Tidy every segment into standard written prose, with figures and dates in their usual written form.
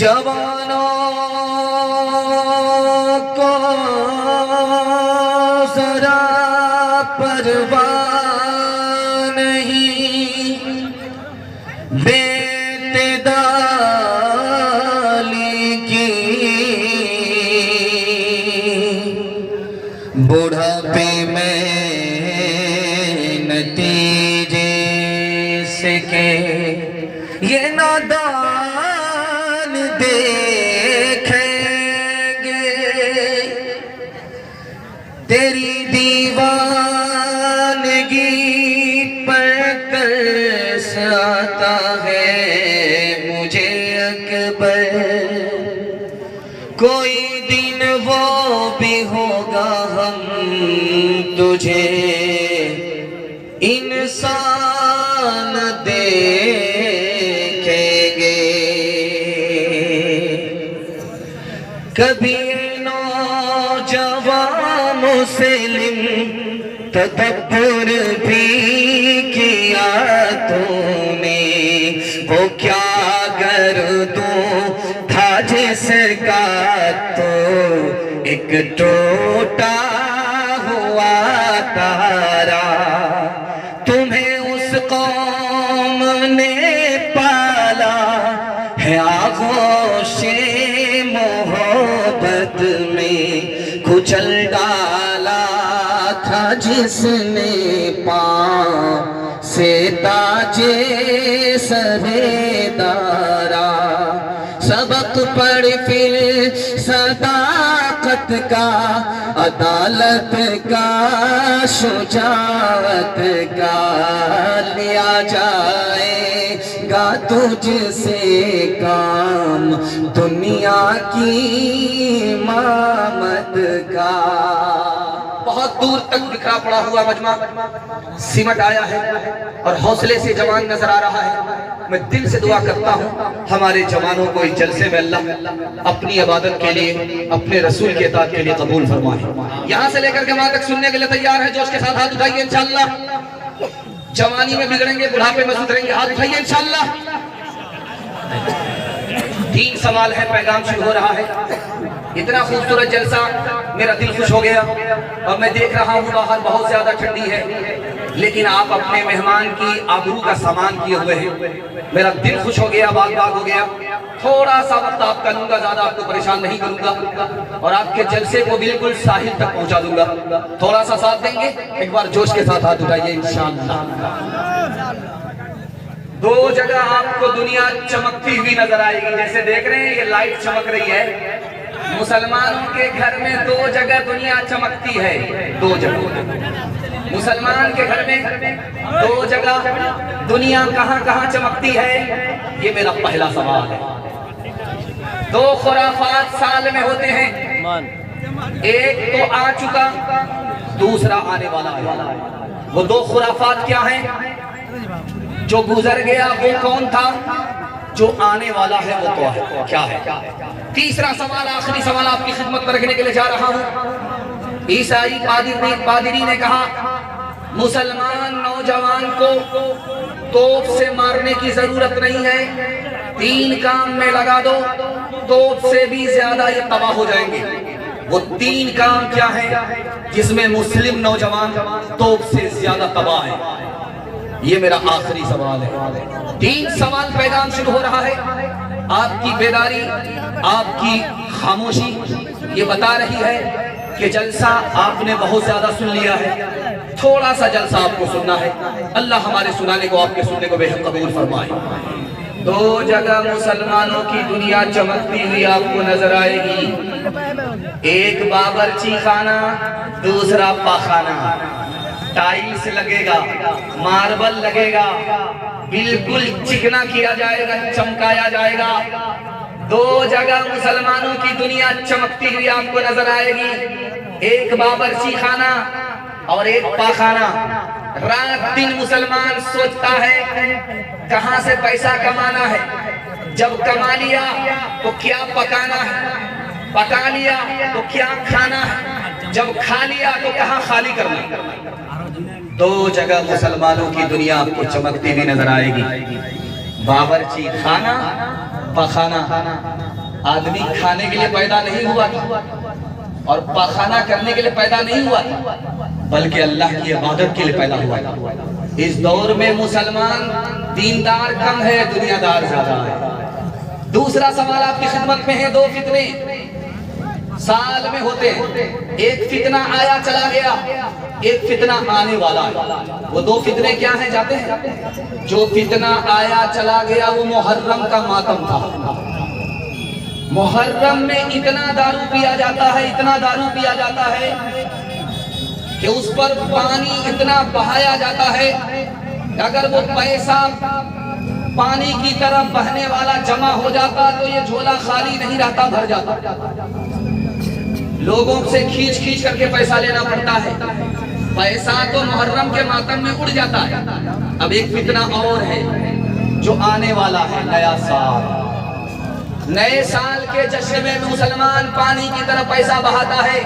جوانوں کو ذرا پرواہ نہیں، بے دالی کی بڑھاپے میں نتیجے سے کہ یہ نادان دیکھیں گے تیری دیوانگی پر ترس آتا ہے مجھے اکبر، کوئی دن وہ بھی ہوگا ہم تجھے انسان دیکھیں گے۔ کبھی نوجوان مسلم تدبر بھی کیا تو نے، وہ کیا گردوں تھا جس کا تو ایک ٹوٹا ہوا تارا، تمہیں اس قوم نے پالا ہے آغوش محبت میں، کچل ڈالا تھا جس نے پاؤں سے تاج سر دارا، سبق پڑھ پھر صداقت کا، عدالت کا، شجاعت کا، لیا جائے گا تجھ سے کام دنیا کی امامت کا۔ بہت دور تک بکھرا پڑا ہوا مجمع سمٹ آیا ہے اور حوصلے سے جوان نظر آ رہا ہے۔ میں دل سے دعا کرتا ہوں ہمارے جوانوں کو اس جلسے میں اللہ اپنی عبادت کے لیے، اپنے رسول کی اطاعت کے لیے قبول فرمائے۔ یہاں سے لے کر کے وہاں تک سننے کے لیے تیار ہے؟ جوش کے ساتھ ہاتھ اٹھائیے انشاءاللہ۔ جوانی میں بگڑیں گے، بڑھاپے میں سدھریں گے، ہاتھ اٹھائیے انشاءاللہ۔ 3 سوال ہے، پیغام شروع ہو رہا ہے۔ اتنا خوبصورت جلسہ، میرا دل خوش ہو گیا اور میں دیکھ رہا ہوں باہر بہت زیادہ ٹھنڈی ہے، لیکن آپ اپنے مہمان کی آبرو کا سامان کیے ہوئے ہیں۔ میرا دل خوش ہو گیا، باغ باغ ہو گیا۔ تھوڑا سا وقت آپ کا لوں گا، زیادہ آپ کو پریشان نہیں کروں گا اور آپ کے جلسے کو بالکل ساحل تک پہنچا دوں گا۔ تھوڑا سا ساتھ دیں گے؟ ایک بار جوش کے ساتھ ہاتھ اٹھائیے انشاءاللہ۔ 2 جگہ آپ کو دنیا چمکتی ہوئی نظر آئے گی، جیسے دیکھ رہے ہیں یہ لائٹ چمک رہی ہے۔ مسلمانوں کے گھر میں 2 جگہ دنیا چمکتی ہے، 2 جگہ مسلمان کے گھر میں 2 جگہ دنیا کہاں کہاں چمکتی ہے؟ یہ میرا پہلا سوال ہے۔ 2 خرافات سال میں ہوتے ہیں، ایک تو آ چکا، دوسرا آنے والا ہے۔ وہ 2 خرافات کیا ہیں؟ جو گزر گیا وہ کون تھا؟ جو آنے والا ہے وہ تو ہے، کیا ہے؟ تیسرا سوال، آخری سوال آپ کی خدمت میں رکھنے کے لیے جا رہا ہوں۔ عیسائی پادری نے کہا مسلمان نوجوان کو توپ سے مارنے کی ضرورت نہیں ہے، 3 کام میں لگا دو، توپ سے بھی زیادہ یہ تباہ ہو جائیں گے۔ وہ 3 کام کیا ہیں جس میں مسلم نوجوان توپ سے زیادہ تباہ ہے؟ یہ میرا آخری سوال ہے۔ 3 سوال، پیغام شروع ہو رہا ہے۔ آپ کی بیداری، آپ کی خاموشی یہ بتا رہی ہے کہ جلسہ آپ نے بہت زیادہ سن لیا ہے، تھوڑا سا جلسہ آپ کو سننا ہے۔ اللہ ہمارے سنانے کو، آپ کے سننے کو بے حد قبول فرمائے۔ 2 جگہ مسلمانوں کی دنیا چمکتی ہوئی آپ کو نظر آئے گی، ایک باورچی خانہ، دوسرا پاخانہ۔ ٹائلز لگے گا، ماربل لگے گا، بالکل چکنا کیا جائے گا، چمکایا جائے گا۔ 2 جگہ مسلمانوں کی دنیا چمکتی ہوئی آپ کو نظر آئے گی، ایک باورچی خانہ اور ایک پاخانہ۔ رات دن مسلمان سوچتا ہے کہاں سے پیسہ کمانا ہے، جب کما لیا تو کیا پکانا ہے، پکا لیا تو کیا کھانا ہے، جب کھا لیا تو کہاں خالی کرنا۔ 2 جگہ مسلمانوں کی دنیا آپ کو چمکتی ہوئی نظر آئے گی، باورچی خانہ، پخانہ۔ آدمی کھانے کے لیے پیدا نہیں ہوا تھا اور پاخانہ کرنے کے لیے پیدا نہیں ہوا تھا، بلکہ اللہ کی عبادت کے لیے پیدا ہوا تھا۔ اس دور میں مسلمان دیندار کم ہے، دنیا دار زیادہ ہے۔ دوسرا سوال آپ کی خدمت میں ہے، دو فتنے سال میں ہوتے ہیں، ایک فتنہ آیا چلا گیا، ایک فتنہ آنے والا ہے۔ وہ دو فتنے کیا ہیں جاتے ہیں؟ جو فتنہ آیا چلا گیا وہ محرم کا ماتم تھا۔ محرم میں اتنا دارو پیا جاتا ہے، اتنا دارو پیا جاتا ہے کہ اس پر پانی اتنا بہایا جاتا ہے کہ اگر وہ پیسہ پانی کی طرح بہنے والا جمع ہو جاتا تو یہ جھولا خالی نہیں رہتا، بھر جاتا۔ لوگوں سے کھینچ کھینچ کر کے پیسہ لینا پڑتا ہے، پیسہ تو محرم کے ماتم میں اڑ جاتا ہے۔ اب ایک فتنہ اور ہے جو آنے والا ہے، نیا سال۔ نئے سال کے جشن میں مسلمان پانی کی طرح پیسہ بہاتا ہے،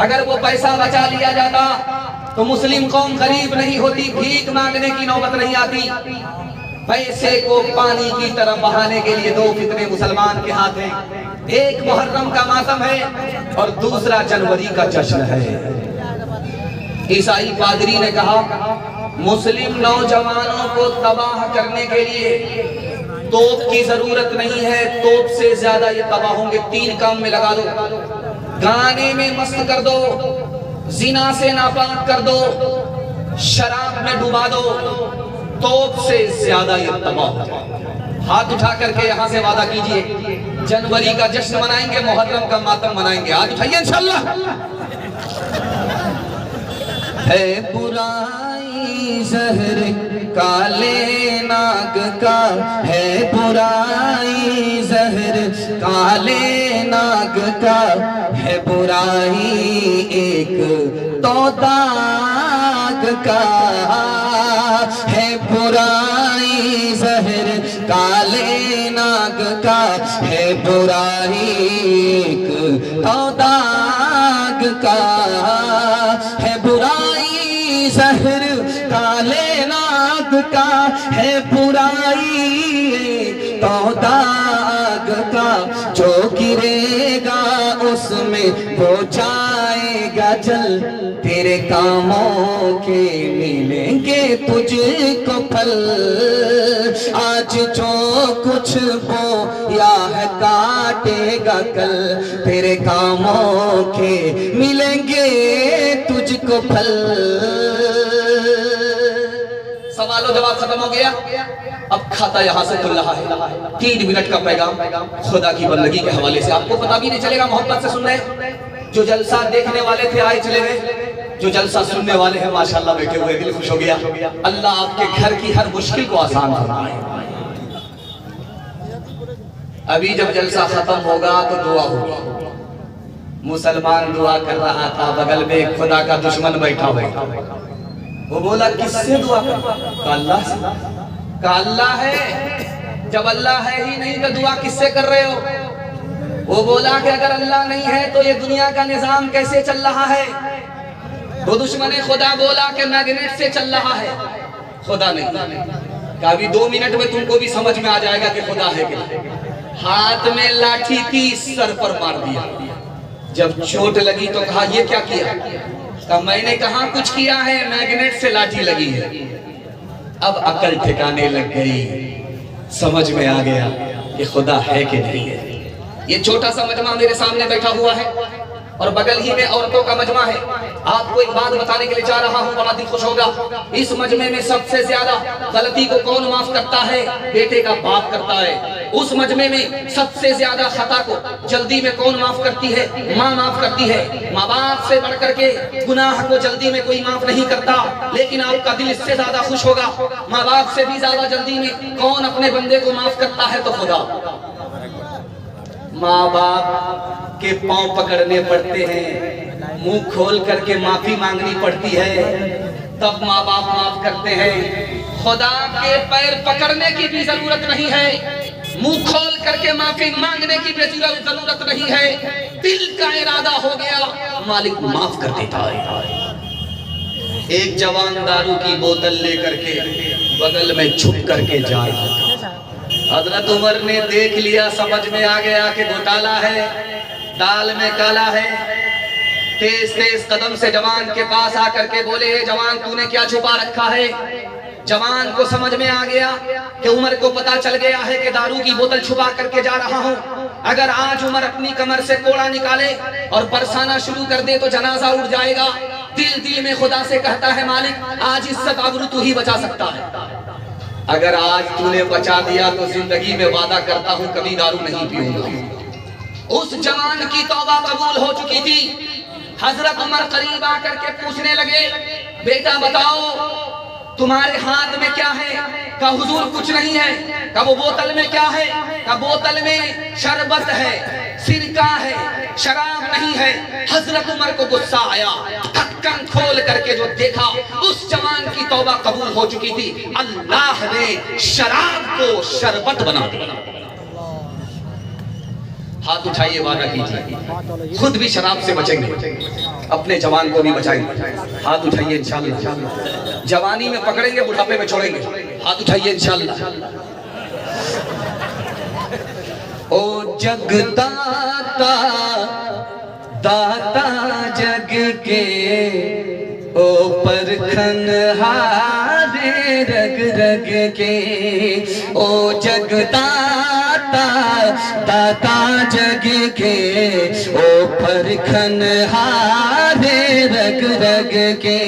اگر وہ پیسہ بچا لیا جاتا تو مسلم قوم غریب نہیں ہوتی، بھیک مانگنے کی نوبت نہیں آتی۔ پیسے کو پانی کی طرح بہانے کے لیے دو فتنے مسلمان کے ہاتھ ہیں، ایک محرم کا ماتم ہے اور دوسرا جنوری کا جشن ہے۔ عیسائی پادری نے کہا مسلم نوجوانوں کو تباہ کرنے کے لیے توپ کی ضرورت نہیں ہے، توپ سے زیادہ یہ تباہ ہوں گے، تین کام میں لگا دو، گانے میں مست کر دو، زنا سے ناپاک کر دو، شراب میں ڈوبا دو، توپ سے زیادہ یہ تباہ ہو جائے۔ ہاتھ اٹھا کر کے یہاں سے وعدہ کیجئے جنوری کا جشن منائیں گے، محرم کا ماتم منائیں گے۔ آج اٹھائیے انشاءاللہ۔ ہے برائی زہر کالے ناگ کا، ہے برائی زہر کالے ناگ کا، ہے برائی ایک تو داغ کا، ہے برائی زہر کالے ناگ کا، ہے برائی ایک تو داغ کا، ہے برائی زہر کالے ناگ کا، ہے برائی تو داغ کا، جو گرے گا اس میں وہ جائے گا جل، تیرے کاموں کے ملیں گے تجھ کو پھل، آج جو کچھ بویا ہے کاٹے گا کل، تیرے کاموں کے ملیں گے تجھ کو پھل۔ سوال و جواب ختم ہو گیا، اب کھاتا یہاں سے کھل رہا ہے۔ 3 منٹ کا پیغام خدا کی بندگی کے حوالے سے، آپ کو پتہ بھی نہیں چلے گا، محبت سے سن رہے۔ جو جلسہ دیکھنے والے تھے آئے چلے گئے، جو جلسہ سننے والے ہیں ماشاءاللہ بیٹھے ہوئے، دل خوش ہو گیا۔ اللہ آپ کے گھر کی ہر مشکل کو آسان فرمائے۔ ابھی جب جلسہ ختم ہوگا تو دعا ہوگی۔ مسلمان دعا کر رہا تھا، بغل میں خدا کا دشمن بیٹھا ہوا، وہ بولا کس سے دعا کرتا؟ کہا اللہ سے۔ کہا اللہ ہے، جب اللہ ہے ہی نہیں تو دعا کس سے کر رہے ہو؟ وہ بولا کہ اگر اللہ نہیں ہے تو یہ دنیا کا نظام کیسے چل رہا ہے؟ وہ دشمن خدا بولا کہ میگنیٹ سے چل رہا ہے، خدا نہیں۔ کہا ابھی 2 منٹ میں تم کو بھی سمجھ میں آ جائے گا کہ خدا ہے کہ نہیں۔ ہاتھ میں لاٹھی تھی، سر پر مار دیا۔ جب چوٹ لگی تو کہا یہ کیا کیا؟ کہا میں نے کہاں کچھ کیا ہے، میگنیٹ سے لاٹھی لگی ہے۔ اب عقل ٹھکانے لگ گئی، سمجھ میں آ گیا کہ خدا ہے کہ نہیں ہے۔ یہ چھوٹا سا مجمع میرے سامنے بیٹھا ہوا ہے اور بغل ہی میں عورتوں کا مجمع ہے۔ آپ کو ایک بات بتانے کے لیے چاہ رہا ہوں، بڑا دل خوش ہوگا۔ اس مجمع میں سب سے زیادہ غلطی کو کون معاف کرتا ہے؟ بیٹے کا باپ کرتا ہے۔ اس مجمع میں سب سے زیادہ خطا کو جلدی میں کون معاف کرتی ہے؟ ماں معاف کرتی ہے۔ ماں باپ سے بڑھ کر کے گناہ کو جلدی میں کوئی معاف نہیں کرتا، لیکن آپ کا دل اس سے زیادہ خوش ہوگا، ماں باپ سے بھی زیادہ جلدی میں کون اپنے بندے کو معاف کرتا ہے؟ تو خدا۔ ماں باپ کے پاؤں پکڑنے پڑتے ہیں، منہ کھول کر کے معافی مانگنی پڑتی ہے، تب ماں باپ معاف کرتے ہیں۔ خدا کے پیر پکڑنے کی بھی ضرورت نہیں ہے، منہ کھول کر کے معافی مانگنے کی بھی ضرورت نہیں ہے، دل کا ارادہ ہو گیا مالک معاف کر دیتا ہے۔ ایک جوان دارو کی بوتل لے کر کے بغل میں چھپ کر کے جا رہا تھا، حضرت عمر نے دیکھ لیا, سمجھ میں آ گیا کہ گھوٹالا ہے, دال میں کالا ہے. تیز تیز قدم سے جوان کے پاس آ کر کے بولے, اے جوان تو نے کیا چھپا رکھا ہے؟ جوان کو سمجھ میں آ گیا کہ عمر کو پتا چل گیا ہے کہ دارو کی بوتل چھپا کر کے جا رہا ہوں. اگر آج عمر اپنی کمر سے کوڑا نکالے اور برسانا شروع کر دے تو جنازہ اٹھ جائے گا. دل میں خدا سے کہتا ہے, مالک آج عزت آبرو تو ہی بچا سکتا ہے. اگر آج تو نے بچا دیا تو زندگی میں وعدہ کرتا ہوں کبھی دارو نہیں پیوں گا. اس جوان کی توبہ قبول ہو چکی تھی. حضرت عمر قریب آ کر کے پوچھنے لگے, بیٹا بتاؤ تمہارے ہاتھ میں کیا ہے؟ کہا حضور کچھ نہیں ہے. کہا وہ بوتل میں کیا ہے؟ کہا بوتل میں شربت ہے, سرکہ ہے, شراب نہیں ہے. حضرت عمر کو غصہ آیا, ڈھکن کھول کر کے جو دیکھا اس جوان کی توبہ قبول ہو چکی تھی. اللہ نے شراب کو شربت بنا دیا. ہاتھ اٹھائیے, وعدہ کیجیے خود بھی شراب سے بچیں گے, اپنے جوان کو بھی بچائیں گے. ہاتھ اٹھائیے انشاءاللہ. جوانی میں پکڑیں گے, بڑھاپے میں چھوڑیں گے. ہاتھ اٹھائیے انشاءاللہ. او جگ داتا داتا جگ کے, او پرکھن ہارے رگ رگ کے. او جگ داتا داتا جگ کے, او پرکھن ہارے رگ رگ کے.